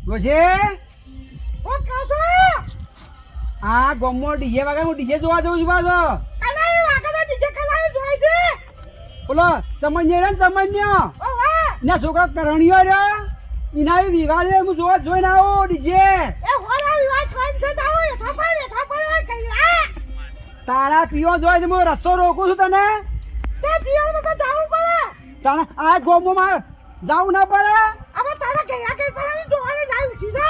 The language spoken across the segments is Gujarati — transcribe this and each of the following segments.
ગોશે ઓ કાસો આ ગોમો ડીજે વાગે હું ડીજે જોવા જઉં છું પાછો. કલાઈ વાગે તો ડીજે કલાઈ જોઈ છે. બોલો સમન્ય રે સમન્ય ઓ વાહ ના છોકરો કરણીયો રે ઇના વિવાહ રે હું જોવા જોઈને આવો ડીજે. એ હોરા વિવાહ ફોન છે તારો એઠા પર કઈલા તારા પીવો જોઈ તો હું રસ્તો રોકું છું તને. તે પીવાનું તો જાવું પડે. તારા આ ગોમો માં જાવું ના પડે. હવે તારા કઈલા કઈ પર જોવાને લાઈ ઉઠી છે.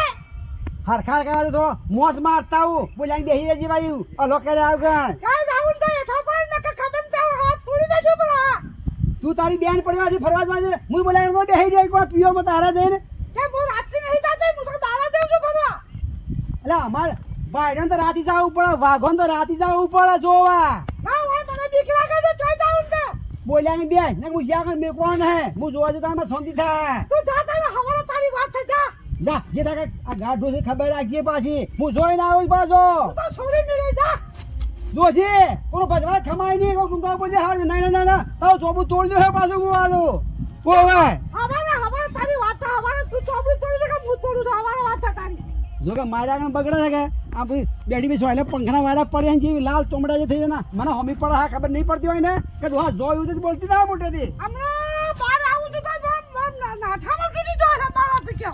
હરખા કરવા તો મોજ મારતા હું બોલાઈને બેહી રહેજે ભાઈ અલો કરે આવ ગણ. કાઈ જાવું તો એઠા પર ન કે ખબર તો હાથ થોડી દેજો બરા. તું તારી બેન પડવાથી ફરવા જવા હું બોલાઈને બેહી જાય કોઈ પીવો માં તારા જઈને. કે હું રાતથી નહીં જાતી હું તો દાડા દેઉં છું બરા. એટલે અમાર ભાઈડન તો રાતી જવું પડે વાઘોન તો રાતી જવું પડે જોવા. ના હોય મને બીક લાગે છે જોઈ જાવું તે. બોલ્યાની બેન ને હું જ્યાં મેં કોણ હે હું જોવા જતા માં શાંતિ થાય. તું જા તારે હવારે તારી વાત છે જા. જા જે તાકે આ ગાઢો છે ખબર રાખજે પાછી હું જોઈને આવું પાછો. તો છોડી મેળે જા. જોશી કોનો ભજવા ખમાય નહીં કોઈ ટૂંકા બોલે હા ના ના તારો ચોબુ તોડી દો હે પાછો હું આલો ઓવે. હવારે તારી વાત છે હવારે તું ચોબડી તોડી દે કે હું તોડું છું હવારે વાત છે તારી. જો કે મારા આગળ બગડે છે કે આ ભાઈ બેડી બી સોયલે પંખના વાયરા પડ્યા ને જેવી લાલ ચોમડા જે થઈ જાય ને મને હમી પડે હા ખબર નહીં પડતી હોય ને કે તું હા જોયું તો બોલતી ના મોટેથી. હમણાં બહાર આવું છું તો નાઠામાં તૂટી જાય છે મારા પીછે.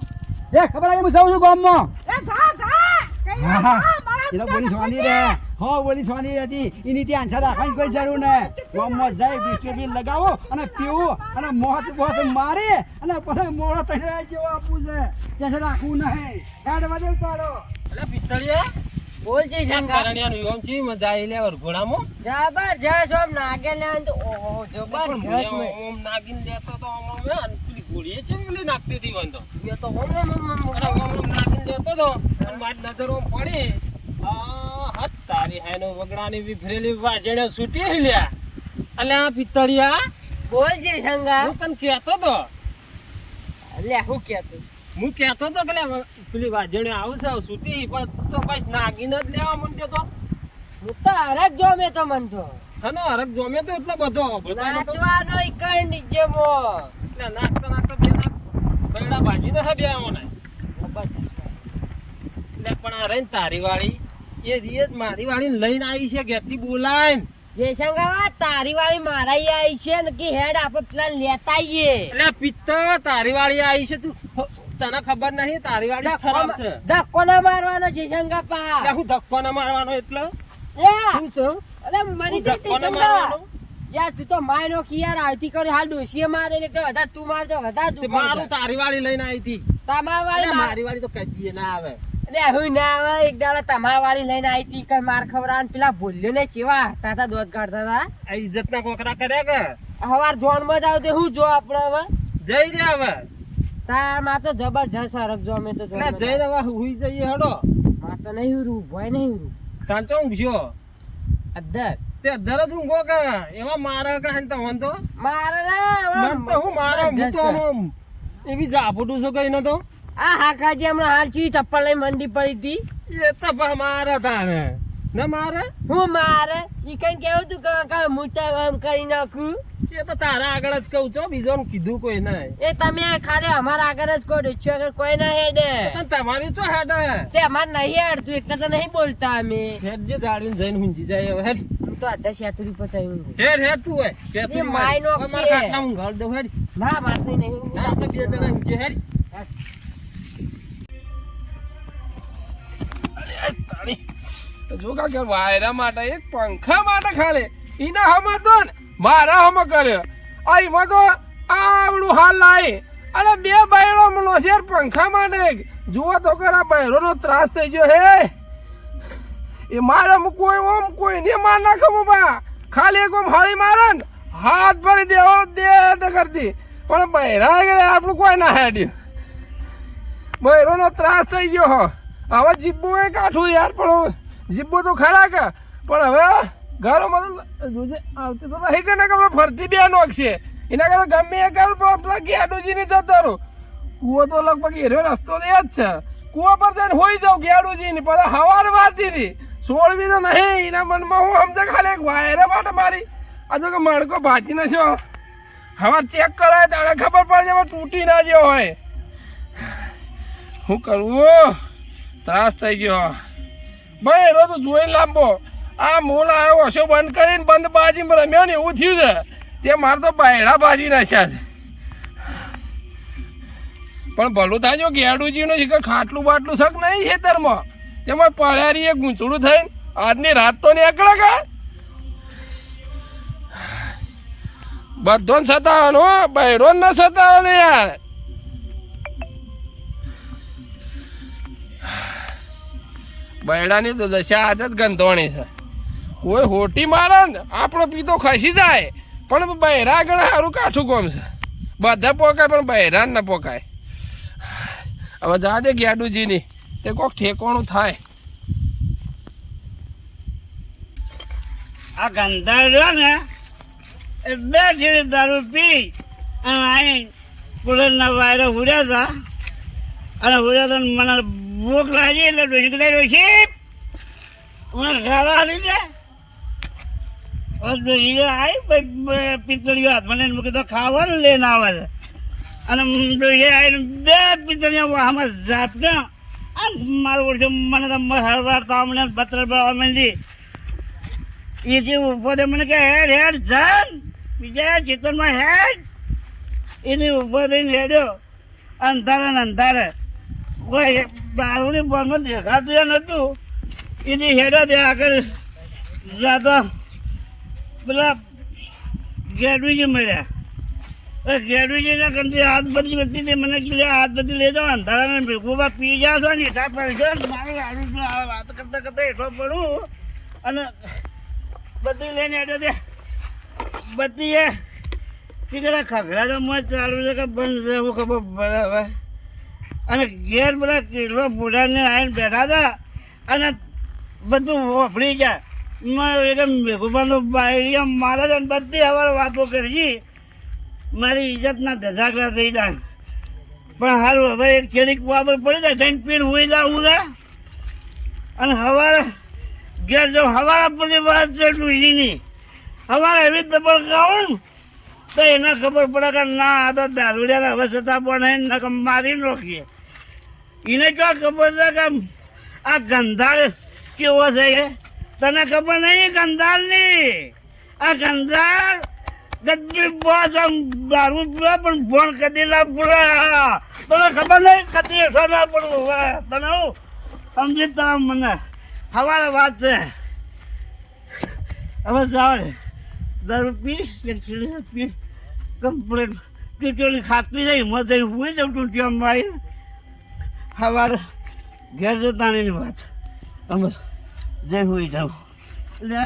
એ ખબર આવી હું સૌ છું ગામમાં. એ જા જા કઈ હા મારા એ તો બોલી સોની રે હો બોલી સોની રહેતી એની ત્યાં આન્સર રાખવાની કોઈ જરૂર ને ગામમાં જાય બિસ્કિટ બી લગાવો અને પીવું અને મોત મારે અને પછી મોળો તને જેવો આપવું છે ત્યાં રાખવું નહીં હેડ વધે ઉતારો. એટલે પિત્તળિયા બોલ છે શંકા કરણિયાનું યોમ છે મજા આવી લે વરઘોડામાં જબરજસ્ત ઓમ નાગે લે તો ઓહો જબરજસ્ત મે ઓમ નાગીન લેતો તો ઓમ ઓમ અને પેલી ગોળીએ છે પેલી નાખતી હતી વંતો એ તો ઓમ અરે ઓમ ઓમ નાગીન લેતો તો અને મારી નજર ઓમ પડી આ હત તારી હાનો વગડાની વિફરેલી વાજણે છૂટી લ્યા અલ્યા પિત્તળિયા બોલ છે શંકા હું તને કહેતો તો લે હું કેતો હું કહેતો તો કે પેલી વાજણે આવશે છૂટી પણ તો બસ નાગીન જ લેવા માંડ્યો તો હું તો હરક જો મે તો મન તો હનો હરક જોમે તો એટલો બધો નાચવાનો ઈકણ નીચે મો એટલે નાખતા નાખતા બે નાખ બૈડા ભાજીને હે બે મને એટલે પણ આ રહીને તારી વાળી એ રીત મારી વાળી લઈને આવી છે ઘેરથી બોલાઈને જે શંકા તારી વાળી મારા આવી છે ને કે હેડ આપણે પેલા લેતા આવીએ એટલે પિત્તર તારી વાળી આવી છે તું તને ખબર નહીં તારી વાળી ખરાબ છે ધક્કો ના મારવાનો છે શંકા પા એટલે હું ધક્કો ના મારવાનો એટલે લે શું છે અરે મરી હું ધક્કો જતી ના શંકા મારવાનો યાર તું તો માયનો કે યાર આવતી કરી હાલ ડોશીએ મારે ને કે વધારે તું માર તો વધારે તે તું મારું તારી વાળી લઈને આવી હતી તમાર વાળી મારી વાળી તો કદી ના આવે એટલે હું ના આવે એક દાડા તમાર વાળી લઈને આવી હતી કે માર ખવડાવવાનું પેલા ભૂલ્યો ને ચેવા તાતા દોધ કાઢતા હતા આ ઇજ્જત ના કોકરા કર્યા કે હવાર જોન માં જાવ તો હું જો આપણે હવે જઈ રે હવે તાર માં તો જબરજસ્ત હરક જો અમે તો એટલે જઈને હવે હુઈ જઈએ હડો માં તો નહીં રૂ ભય નહીં રૂ કાંચો ઊંઘ્યો અદ્દર તે દરજ ઊંઘો કે એવા મારે કાંઈ તો હોન તો મારે ના મન તો હું મારે હું તો આમ એવી જાપુડું છું કઈ નતો આ હાકાજી હમણાં હાલ ચી ચપ્પલ લઈ મંડી પડી હતી એ તો મારે તારે ન મારે હું મારે ઈ કઈ કેવું તું કે મોટા આમ કરી નાખું એ તો તારા આગળ જ કહું છો બીજો કીધું કોઈ નહીં એ તમે ખાલી અમારા આગળ જ કોઈ ડોચ્યો આગળ કોઈ ના હેડે તો તમારી છો હેડ તે અમારે નહીં હેડતું એટલે તો નહીં બોલતા અમે હેડ જે જાડીને જઈને ઊંઘી જાય હવે હેડ હું તો અડધા છેતરી પચાવી હેડ હેડ તું હોય કે એ તું માયનો છે. મારા કાકા હું ઘર દઉં હેડ ના મારતો નહીં ના આપણે બે જણા ઊંઘી હેડ જો કાકે વાયરા માટે એક પંખા માટે ખાલી ઈના હમ તો ને મારા હમ કર્યો આ એમાં તો આવડું હાલ લાવી અને બે બૈરો મનો છે પંખા માટે જુઓ તો કરા બૈરો નો ત્રાસ થઈ ગયો હે એ મારે કોઈ ઓમ કોઈ ને માર નાખું બા ખાલી એક ઓમ હાળી મારે ને હાથ ભરી દેવો દે કરતી પણ બૈરા આપણું કોઈ ના હેડ્યું બૈરો નો ત્રાસ થઈ ગયો હો હવે જીબ્બુ એ કાઠું યાર પણ જીબ્બુ તો ખરા કે પણ હવે ઘરો મને જોજે આવતી તો નહીં કે ને કે ફરતી બે નોક છે એના કરતા ગમે એ કરું પણ પેલા ગેડુજી ની જતો રહું કુવો તો લગભગ એરો રસ્તો તો એ જ છે કુવા પર જઈને હોઈ જાઉં ગેડુજી ની પછી હવાર વાતી ની સોળવી તો નહીં એના મનમાં હું સમજે ખાલી એક વાયરા માટે મારી આ તો કે મણકો ભાજી ન છો હવે ચેક કરાય તારે ખબર પડે હવે તૂટી ના જ્યો હોય શું કરવું ત્રાસ થઈ ગયો ભાઈ એનો તો જોઈ લાંબો આ મૂળ આવ્યો હશો બંધ કરીને બંધ બાજીમાં રમ્યો ને એવું થયું છે તે મારે તો બાયડા બાજી નાખ્યા છે પણ ભલું થાય જો ગેડુજીનું છે કે ખાટલું બાટલું શક નહીં ખેતરમાં તેમાં પળ્યારી એ ગૂંચડું થઈને આજની રાત તો નીકળે કે બધો ને સતાવવાનો બૈરો ન સતાવવાનો યાર બૈડાની તો દશા આજ જ ગંધોણી છે કોઈ હોટી મારે ને આપણો પીતો ખસી જાય પણ બૈરા આગળ સારું કાઠું કોમ છે બધા પોકાય પણ બૈરા ન પોકાય હવે જા દે ગેડુજીની તે કોક ઠેકોણું થાય આ ગંધા રહ્યો ને એ બે જેવી દારૂ પી અને અહીં કુલરના વાયરો ઉડ્યા હતા અને ઉડ્યા તો મને ભૂખ લાગી એટલે ડોસી લઈ રહ્યો છે મને ખાવા લીધે ડોસી આવી પિત્તળીઓ હાથમાં લઈને મૂકી તો ખાવાનું લઈને આવે છે અને ડોસી આવીને બે પિત્તળીઓ વાહમાં ઝાપને મારું ઓળખ્યું મને તો હરવાર તામને બત્ર બળવા માંડી એ જે ઉભો થયો મને કે હેડ હેડ જાન બીજા ચેતનમાં હેડ એથી ઉભો થઈને હેડ્યો અંધારે ને અંધારે કોઈ દારૂની બંધ દેખાતું નહોતું એથી હેડ્યો ત્યાં આગળ જાતો પેલા ગેડુજી મળ્યા ગેડુજીના કંથી હાથ બધી બધી હતી મને કીધું હાથ બધી લઈ જાઓ અંધારાને ભેગું પી જાઓ છો ને હેઠા પડશો મારું હારું વાત કરતા કરતા હેઠો પડું અને બધી લઈને હેઠો ત્યાં બધી એ ટીકડા ખખડા તો મત ચાલુ છે કે બંધ છે એવું ખબર પડે હવે અને ઘેર બધા કિલો બુઢાને આવીને બેઠા હતા અને બધું વફડી જાય એકદમ ભેગું બાંધો બાયડીઓ મારે છે ને બધી હવે વાતો કરી મારી ઇજ્જતના ધજાગરા થઈ જાય પણ સારું હવે એક છેડીક વાપર પડી જાય જઈને પીને હોઈ જાઉં છે અને સવારે ઘેર જો સવારે બધી વાત છે ડુસીની સવારે એવી જ દબળ ગાઉં તો એને ખબર પડે કે ના આ તો દારૂડિયાને હવે છતાં પણ એને મારી રોકીએ એને ક્યાં ખબર છે કે આ ગંધાર કેવો છે એ તને ખબર નહીં ગંધારની આ ગંધાર ગદ્દી બોસ આમ દારૂ પીવે પણ ભણ કદી ના પૂરે તને ખબર નહીં કદી હેઠો ના પડવું હવે તને હું સમજી તા મને સવારે વાત છે હવે જાવ દારૂ પી પી કમ્પ્લેટ ટીટોલી ખાતી જાય મત જઈને હું જાઉં તું ત્યાં મારી સવારે ઘેર જતાની વાત અમે જઈને હોઈ જાઉં એટલે